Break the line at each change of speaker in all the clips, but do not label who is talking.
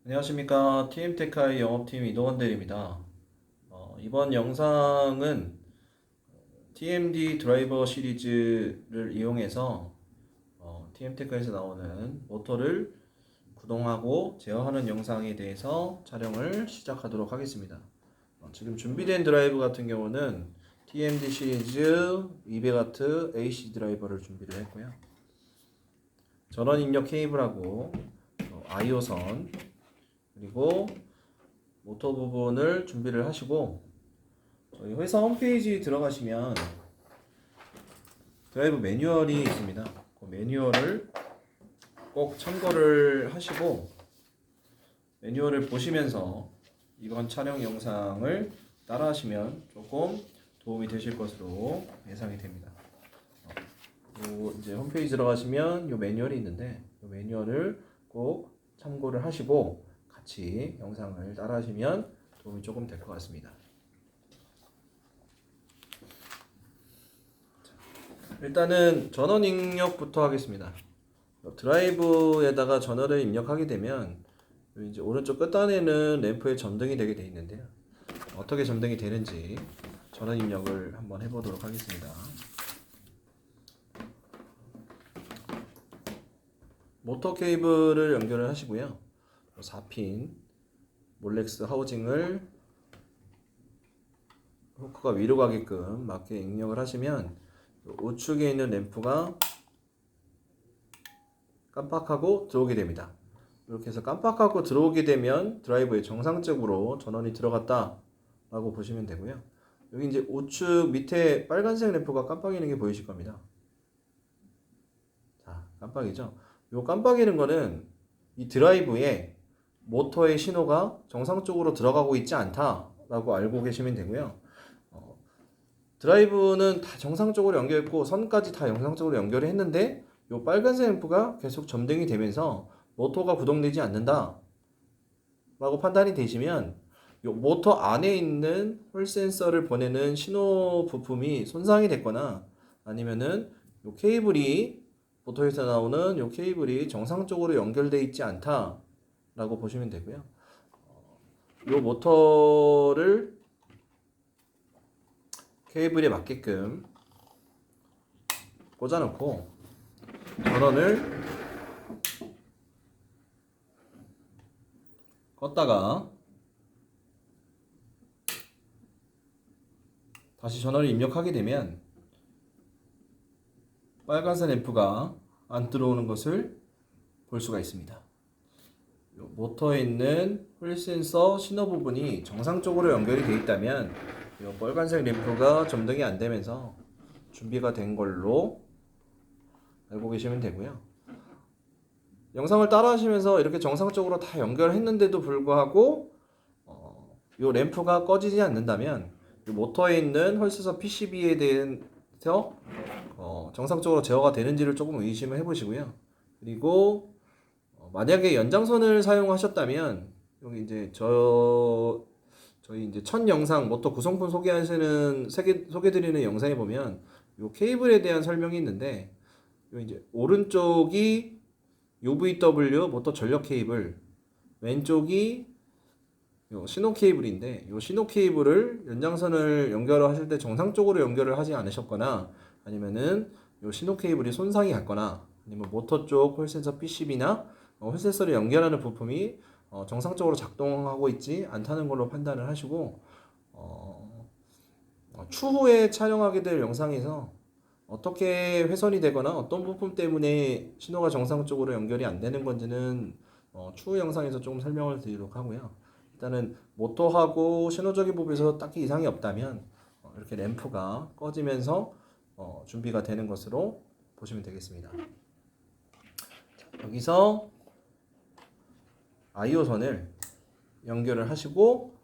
안녕하십니까. TM테크아이 영업팀 이동원 대리입니다. 이번 영상은 TMD 드라이버 시리즈를 이용해서 TM테크에서 나오는 모터를 구동하고 제어하는 영상에 대해서 촬영을 시작하도록 하겠습니다. 지금 준비된 드라이브 같은 경우는 TMD 시리즈 200W AC 드라이버를 준비를 했고요. 전원 입력 케이블하고 IO선 그리고 모터 부분을 준비를 하시고 저희 회사 홈페이지 들어가시면 드라이브 매뉴얼이 있습니다. 그 매뉴얼을 꼭 참고를 하시고 매뉴얼을 보시면서 이번 촬영 영상을 따라하시면 조금 도움이 되실 것으로 예상이 됩니다. 이제 홈페이지 들어가시면 이 매뉴얼이 있는데 이 매뉴얼을 꼭 참고를 하시고 같이 영상을 따라하시면 도움이 조금 될 것 같습니다. 일단은 전원 입력부터 하겠습니다. 드라이브에다가 전원을 입력하게 되면 이제 오른쪽 끝단에는 램프에 점등이 되게 되어 있는데요. 어떻게 점등이 되는지 전원 입력을 한번 해보도록 하겠습니다. 모터 케이블을 연결을 하시고요. 4핀 몰렉스 하우징을 후크가 위로 가게끔 맞게 입력을 하시면 우측에 있는 램프가 깜빡하고 들어오게 됩니다. 이렇게 해서 깜빡하고 들어오게 되면 드라이브에 정상적으로 전원이 들어갔다 라고 보시면 되고요. 여기 이제 우측 밑에 빨간색 램프가 깜빡이는 게 보이실 겁니다. 자, 깜빡이죠. 요 깜빡이는 거는 이 드라이브에 모터의 신호가 정상적으로 들어가고 있지 않다 라고 알고 계시면 되고요. 드라이브는 다 정상적으로 연결했고 선까지 다 정상적으로 연결을 했는데 요 빨간색 램프가 계속 점등이 되면서 모터가 구동되지 않는다 라고 판단이 되시면 요 모터 안에 있는 홀 센서를 보내는 신호 부품이 손상이 됐거나 아니면은 요 케이블이 모터에서 나오는 요 케이블이 정상적으로 연결되어 있지 않다 라고 보시면 되고요. 요 모터를 케이블에 맞게끔 꽂아놓고 전원을 껐다가 다시 전원을 입력하게 되면 빨간색 램프가 안 들어오는 것을 볼 수가 있습니다. 모터에 있는 휠 센서 신호 부분이 정상적으로 연결이 되어 있다면 이 빨간색 램프가 점등이 안 되면서 준비가 된 걸로 알고 계시면 되고요. 영상을 따라 하시면서 이렇게 정상적으로 다 연결했는데도 불구하고 이 램프가 꺼지지 않는다면 이 모터에 있는 홀센서 PCB에 대해서 정상적으로 제어가 되는지를 조금 의심을 해보시고요. 그리고 만약에 연장선을 사용하셨다면 여기 이제 저희 이제 첫 영상 모터 구성품 소개하시는 소개드리는 영상에 보면 요 케이블에 대한 설명이 있는데 요 이제 오른쪽이 UVW 모터 전력 케이블, 왼쪽이 요 신호 케이블인데 요 신호 케이블을 연장선을 연결하실 때 정상적으로 연결을 하지 않으셨거나 아니면은 요 신호 케이블이 손상이 갔거나 아니면 모터 쪽 홀센서 PCB나 홀센서를 연결하는 부품이 정상적으로 작동하고 있지 않다는 걸로 판단을 하시고 추후에 촬영하게 될 영상에서 어떻게 훼손이 되거나 어떤 부품 때문에 신호가 정상적으로 연결이 안 되는 건지는 추후 영상에서 조금 설명을 드리도록 하고요. 일단은 모터하고 신호적인 부분에서 딱히 이상이 없다면 이렇게 램프가 꺼지면서 준비가 되는 것으로 보시면 되겠습니다. 자, 여기서 IO선을 연결을 하시고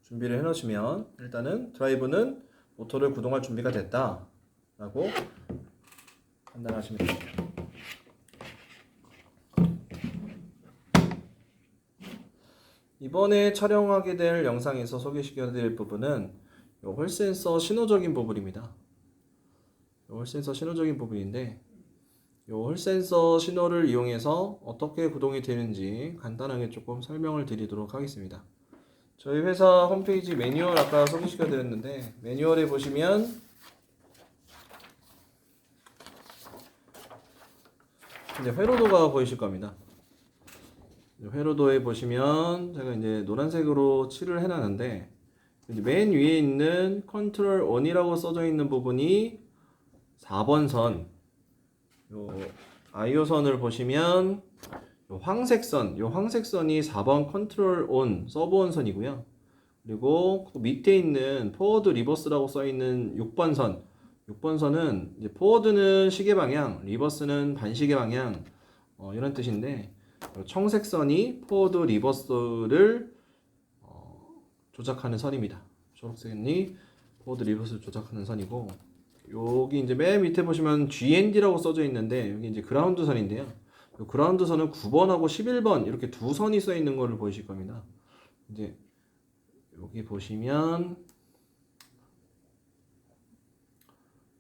준비를 해 놓으시면 일단은 드라이브는 모터를 구동할 준비가 됐다 라고 판단하시면 됩니다. 이번에 촬영하게 될 영상에서 소개시켜 드릴 부분은 홀센서 신호적인 부분입니다. 홀센서 신호적인 부분인데 요 홀센서 신호를 이용해서 어떻게 구동이 되는지 간단하게 조금 설명을 드리도록 하겠습니다. 저희 회사 홈페이지 매뉴얼 아까 소개시켜 드렸는데, 매뉴얼에 보시면 이제 회로도가 보이실 겁니다. 회로도에 보시면 제가 이제 노란색으로 칠을 해놨는데, 이제 맨 위에 있는 컨트롤 On이라고 써져 있는 부분이 4번 선, 요 IO 선을 보시면 요 황색 선이 4번 컨트롤 온 서브 온 선이고요. 그리고 그 밑에 있는 포워드 리버스라고 써 있는 6번 선은 이제 포워드는 시계 방향, 리버스는 반시계 방향, 이런 뜻인데, 청색 선이 포워드 리버스를 조작하는 선입니다. 초록색이 포워드 리버스를 조작하는 선이고, 여기 이제 맨 밑에 보시면 GND라고 써져 있는데, 여기 이제 그라운드 선인데요. 이 그라운드 선은 9번하고 11번 이렇게 두 선이 써 있는 것을 보이실 겁니다. 이제 여기 보시면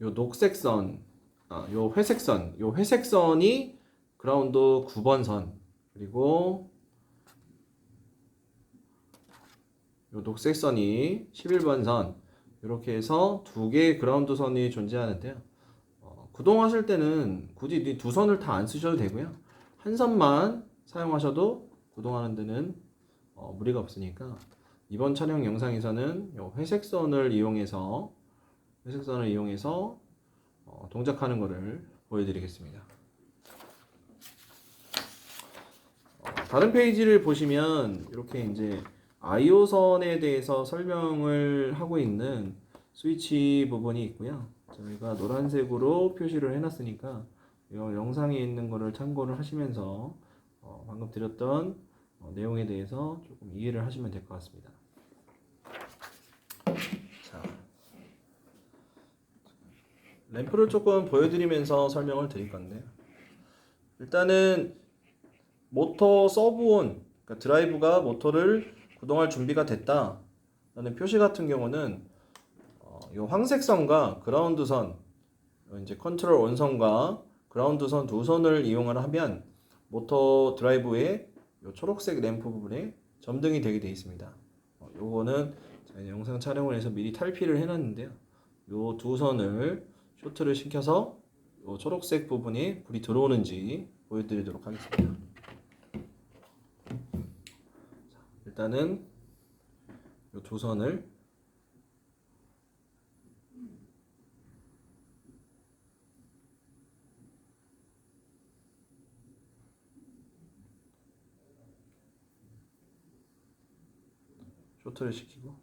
요 녹색 선, 요 회색 선이 그라운드 9번 선, 그리고 요 녹색 선이 11번 선, 이렇게 해서 두 개의 그라운드 선이 존재하는데요. 구동하실 때는 굳이 이 두 선을 다 안 쓰셔도 되고요. 한 선만 사용하셔도 구동하는 데는 무리가 없으니까, 이번 촬영 영상에서는 요 회색선을 이용해서 동작하는 것을 보여드리겠습니다. 다른 페이지를 보시면 이렇게 이제 IO선에 대해서 설명을 하고 있는 스위치 부분이 있고요. 저희가 노란색으로 표시를 해놨으니까 이 영상에 있는 것을 참고를 하시면서 방금 드렸던 내용에 대해서 조금 이해를 하시면 될 것 같습니다. 자, 램프를 조금 보여드리면서 설명을 드릴 건데요. 일단은 모터 서브온, 그러니까 드라이브가 모터를 구동할 준비가 됐다 라는 표시 같은 경우는 이 황색선과 그라운드선, 이제 컨트롤 온선과 그라운드선 두 선을 이용을 하면 모터 드라이브의 이 초록색 램프 부분에 점등이 되게 되어 있습니다. 요거는 제가 영상 촬영을 해서 미리 탈피를 해놨는데요. 요 두 선을 쇼트를 시켜서 요 초록색 부분에 불이 들어오는지 보여드리도록 하겠습니다. 일단은 이 두 선을 쇼트를 시키고,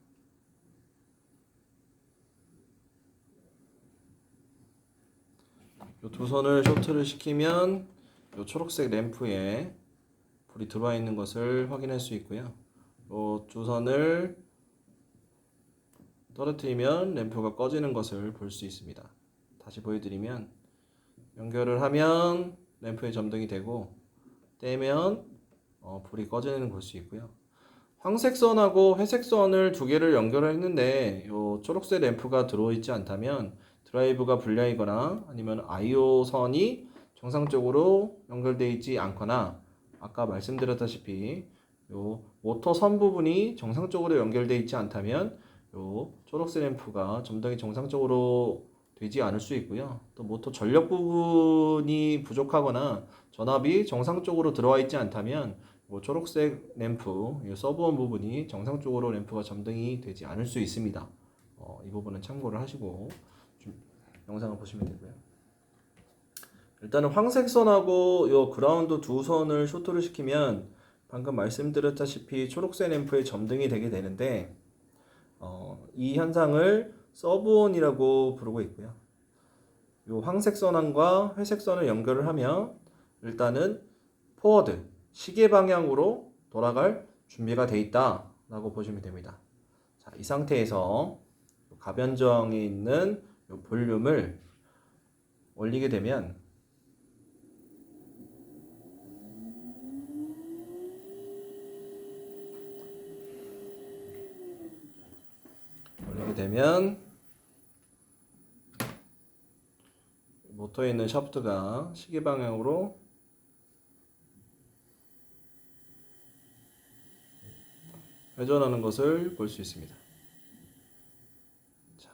이 두 선을 쇼트를 시키면 이 초록색 램프에 불이 들어와 있는 것을 확인할 수 있고요. 이 두 선을 떨어뜨리면 램프가 꺼지는 것을 볼 수 있습니다. 다시 보여드리면, 연결을 하면 램프에 점등이 되고, 떼면 불이 꺼지는 걸 볼 수 있고요. 황색선하고 회색선을 두 개를 연결을 했는데 이 초록색 램프가 들어있지 않다면, 드라이브가 불량이거나 아니면 IO 선이 정상적으로 연결되어 있지 않거나, 아까 말씀드렸다시피 요 모터 선 부분이 정상적으로 연결되어 있지 않다면 요 초록색 램프가 점등이 정상적으로 되지 않을 수 있고요. 또 모터 전력 부분이 부족하거나 전압이 정상적으로 들어와 있지 않다면 초록색 램프, 이 서브원 부분이 정상적으로 램프가 점등이 되지 않을 수 있습니다. 이 부분은 참고를 하시고 영상을 보시면 되고요. 일단은 황색선하고 이 그라운드 두 선을 쇼트를 시키면 방금 말씀드렸다시피 초록색 램프에 점등이 되게 되는데, 이 현상을 서브온이라고 부르고 있고요. 이 황색선과 회색선을 연결을 하면 일단은 포워드, 시계 방향으로 돌아갈 준비가 되어 있다 라고 보시면 됩니다. 자, 이 상태에서 가변저항에 있는 이 볼륨을 올리게 되면 모터에 있는 샤프트가 시계 방향으로 회전하는 것을 볼 수 있습니다. 자,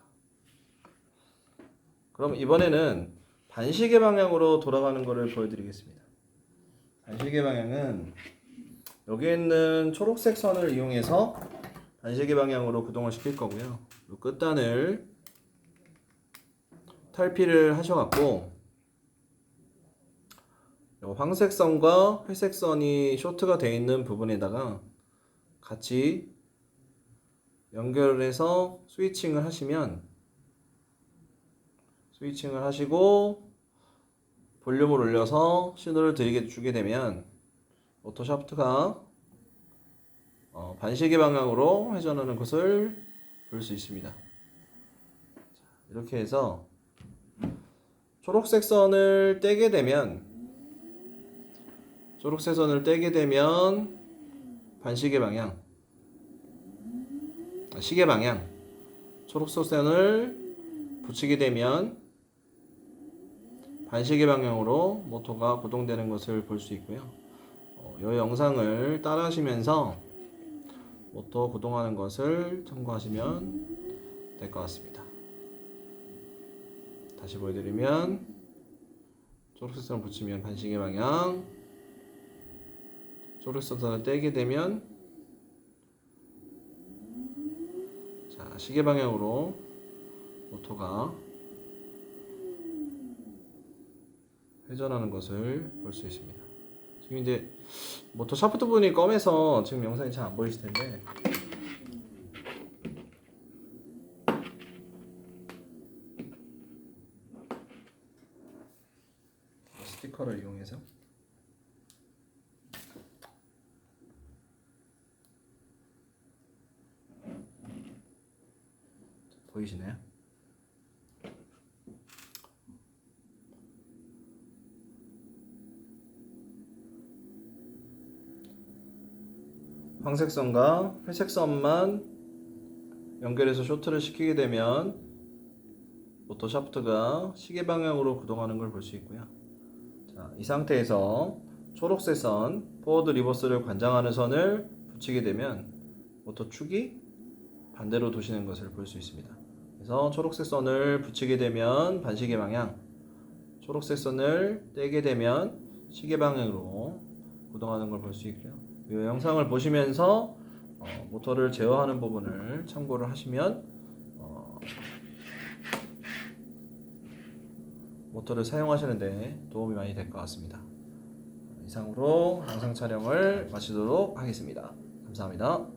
그럼 이번에는 반시계 방향으로 돌아가는 것을 보여드리겠습니다. 반시계 방향은 여기에 있는 초록색 선을 이용해서 반시계 방향으로 구동을 시킬 거고요. 이 끝단을 탈피를 하셔갖고 황색 선과 회색 선이 쇼트가 되어 있는 부분에다가 같이 연결을 해서 스위칭을 하시고 볼륨을 올려서 신호를 주게 되면 모터 샤프트가 반시계 방향으로 회전하는 것을 볼 수 있습니다. 이렇게 해서 초록색 선을 떼게 되면 반시계 방향, 시계 방향, 초록색 선을 붙이게 되면 반시계 방향으로 모터가 구동되는 것을 볼 수 있고요. 이 영상을 따라 하시면서 모터 구동하는 것을 참고하시면 될 것 같습니다. 다시 보여드리면 초록색 선을 붙이면 반시계 방향, 초록색 선을 떼게 되면 시계 방향으로 모터가 회전하는 것을 볼 수 있습니다. 지금 이제 모터 샤프트 부분이 검해서 지금 영상이 잘 안 보이실 텐데 스티커를 이용해서 보이시나요? 황색 선과 회색 선만 연결해서 쇼트를 시키게 되면 모터 샤프트가 시계 방향으로 구동하는 걸 볼 수 있고요. 자, 이 상태에서 초록색 선, 포워드 리버스를 관장하는 선을 붙이게 되면 모터 축이 반대로 도시는 것을 볼 수 있습니다. 그래서 초록색 선을 붙이게 되면 반시계 방향, 초록색 선을 떼게 되면 시계 방향으로 구동하는 걸 볼 수 있고요. 이 영상을 보시면서 모터를 제어하는 부분을 참고를 하시면 모터를 사용하시는데 도움이 많이 될 것 같습니다. 이상으로 영상 촬영을 마치도록 하겠습니다. 감사합니다.